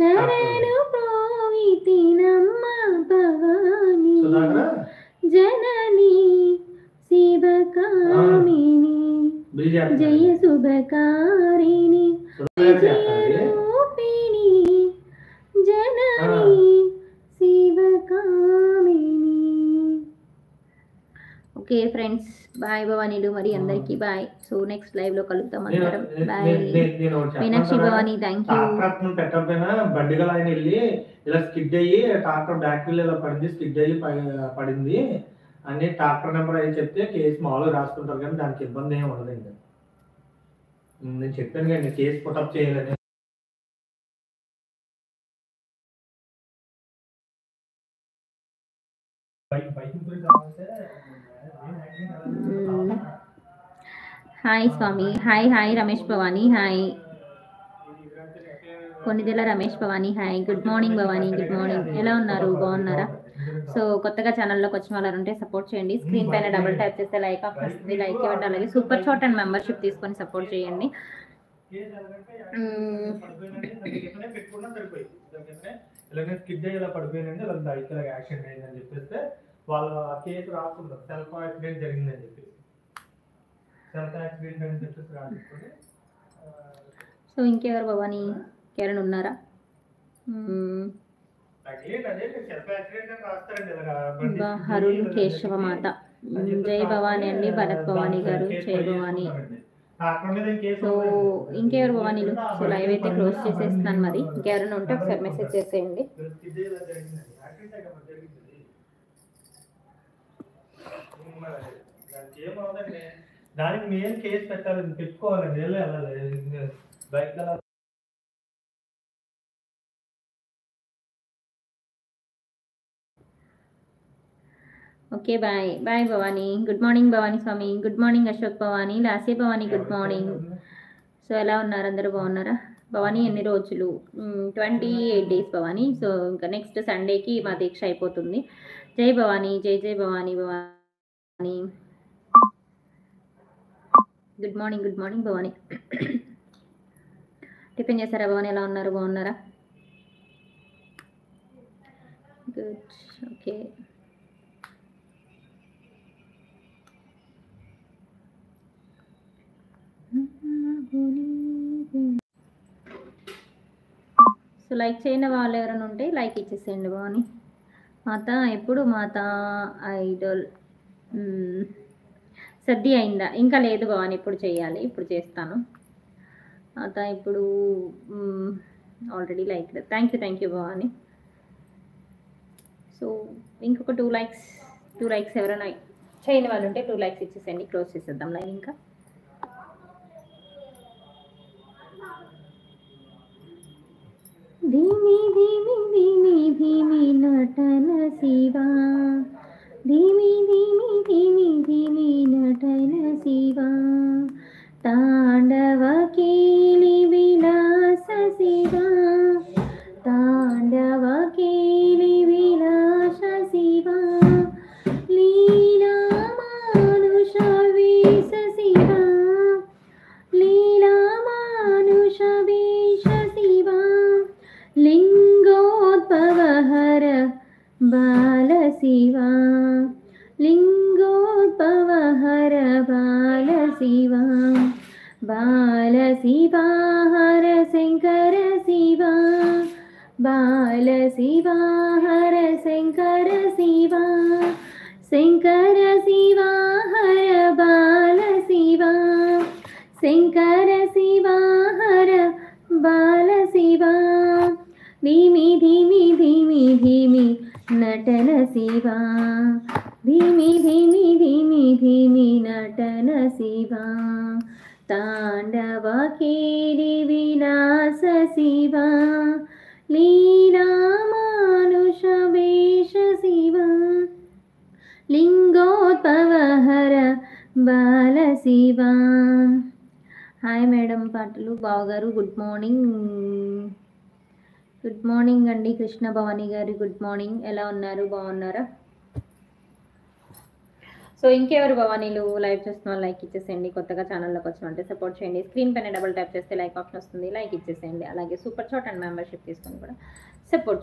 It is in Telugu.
శరణు పోయితినమ్మ భవాని జనని శివకామిని జయ శుభకారిణి విజయరూపిణి జనని శివకామిని. ఓకే ఫ్రెండ్స్, బాయ్ భవానీలు, మరి అందరికీ బాయ్. సో నెక్స్ట్ లైవ్ లో కలుద్దాం అందరం. Bye Meenakshi Bhavani, thank you. పెట్టకపోయినా బండిగా ఆయన వెళ్ళి ఇలా స్కిడ్ అయ్యి ట్రాక్టర్ బ్యాక్ వీల్ ఇలా పడింది, స్కిడ్ అయ్యి పడింది అని ట్రాక్టర్ నెంబర్ అయ్యి చెప్తే కేసు మామూలుగా రాసుకుంటారు, కానీ దానికి ఇబ్బంది ఏమి ఉండదండి. నేను చెప్పాను కానీ కేసు పుటప్ చేయాలని. Hi Swami, hi hi Ramesh Bhavani, hi Konidela Ramesh Bhavani, hi good morning Bhavani, good morning. ఎలా ఉన్నారు, బాగున్నారా? సో కొత్తగా ఛానల్లోకి వచ్చిన వాళ్ళు ఉంటే సపోర్ట్ చేయండి. స్క్రీన్ పైన డబుల్ ట్యాప్ చేస్తే లైక్ ఆఫ్ వస్తుంది, లైక్ ఇవ్వండి. అలాగే సూపర్ చాట్ అండ్ మెంబర్షిప్ తీసుకొని సపోర్ట్ చేయండి. పడిపోయిందండి బైక్ యాక్సిడెంట్ అయిందని చెప్పేస్తే వాళ్ళ కేసు రాసుకుంటారు, సెల్ఫ్ యాక్సిడెంట్ జరిగిందని చెప్పేసి. సెల్ఫ్ యాక్సిడెంట్ అని చెప్పేసి రాసుకొని. సో ఇంకెవరు భవానీ, కిరణ్ ఉన్నారా? హరుణ్ కేశవ మాత, జై భవానీ అండి. భరత్ భవానీ గారు, జై భవానీ. సో ఇంకెవరు భవానీలు? సో లైవ్ అయితే క్లోజ్ చేసేస్తున్నాను. మరి ఇంకెవరైనా ఉంటే ఒకసారి మెసేజ్ చేసేయండి. దానికి మెయిన్ కేసు పెట్టాలని పెట్టుకోవాలండి, వెళ్ళాలి bike. Okay bye bye Bhavani. Good morning Bhavani Swami, good morning Ashok Bhavani, లాసే భవానీ, గుడ్ మార్నింగ్. సో ఎలా ఉన్నారు, అందరూ బాగున్నారా? భవానీ ఎన్ని రోజులు? 28 days భవానీ. సో ఇంకా నెక్స్ట్ సండేకి మా దీక్ష అయిపోతుంది. జై భవానీ, జై జై Bhavani. Bhavani good morning, good morning Bhavani. Tiffin చేశారా భవానీ? ఎలా ఉన్నారు, బాగున్నారా? Good, okay. సో లైక్ చేయని వాళ్ళు ఎవరైనా ఉంటే లైక్ ఇచ్చేసేయండి భవానీ. మాత ఎప్పుడు మాత ఐడల్ సర్ది అయిందా? ఇంకా లేదు భవానీ, ఇప్పుడు చేయాలి, ఇప్పుడు చేస్తాను. మాత ఇప్పుడు already like. Thank you Bhavani. So ఇంకొక 2 likes ఎవరైనా చేయని వాళ్ళు ఉంటే 2 likes ఇచ్చేసేయండి, క్లోజ్ చేసేద్దాం లైవ్. ఇంకా ధీమి ధీమి ధీమి ధీమి నటన శివా, ధీమి ధీమి ధీమి ధీమి నటన శివా, తాండవ కేలి విలాస శివా, తాండవ కేలి విలాస శివా, లీలా మానుష వేష శివా, లీలా మానుష వేష శివా, లింగోద్భవహర బాల శివా, లింగోద్భవహర బాల శివా, బాల శివా హర శంకర శివా, బాల శివా హర శంకర శివా, శంకర శివా హర బాల శివా, శంకర శివా హర బాల శివా, ధీమి ధీమి ధీమి ధీమి నటన శివా, ధీమి ధీమి ధీమి ధీమి నటన శివా, తాండవ కేలి విలాస శివా, లీలా మానుష వేష శివా, లింగోద్భవహర బాల శివా. హాయ్ మేడం పాటలు బావగారు, గుడ్ మార్నింగ్. గుడ్ మార్నింగ్ అండి కృష్ణ భవానీ గారు, గుడ్ మార్నింగ్. ఎలా ఉన్నారు, బాగున్నారా? సో ఇంకెవరు భవానీలు లైవ్ చేస్తున్న లైక్ ఇచ్చేసేయండి. కొత్తగా ఛానల్లోకి వచ్చినట్టే సపోర్ట్ చేయండి. స్క్రీన్ పైన డబుల్ ట్యాప్ చేస్తే లైక్ ఆప్షన్ వస్తుంది, లైక్ ఇచ్చేసేయండి. అలాగే సూపర్ చాట్ అండ్ మెంబర్షిప్ తీసుకొని కూడా సపోర్ట్